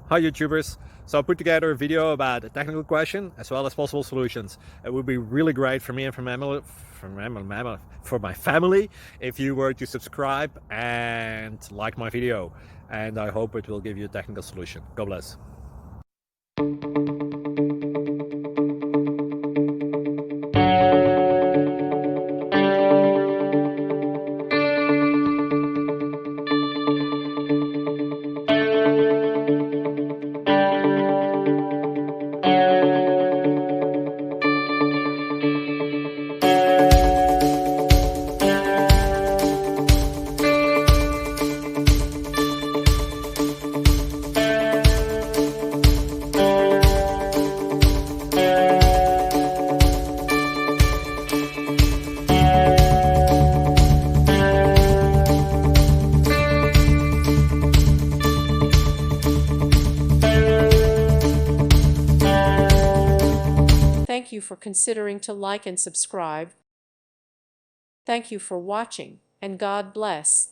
Hi YouTubers! So I put together a video about a technical question as well as possible solutions. It would be really great for me and for my family if you were to subscribe and like my video, and I hope it will give you a technical solution. God bless. Thank you for considering to like and subscribe. Thank you for watching, and God bless.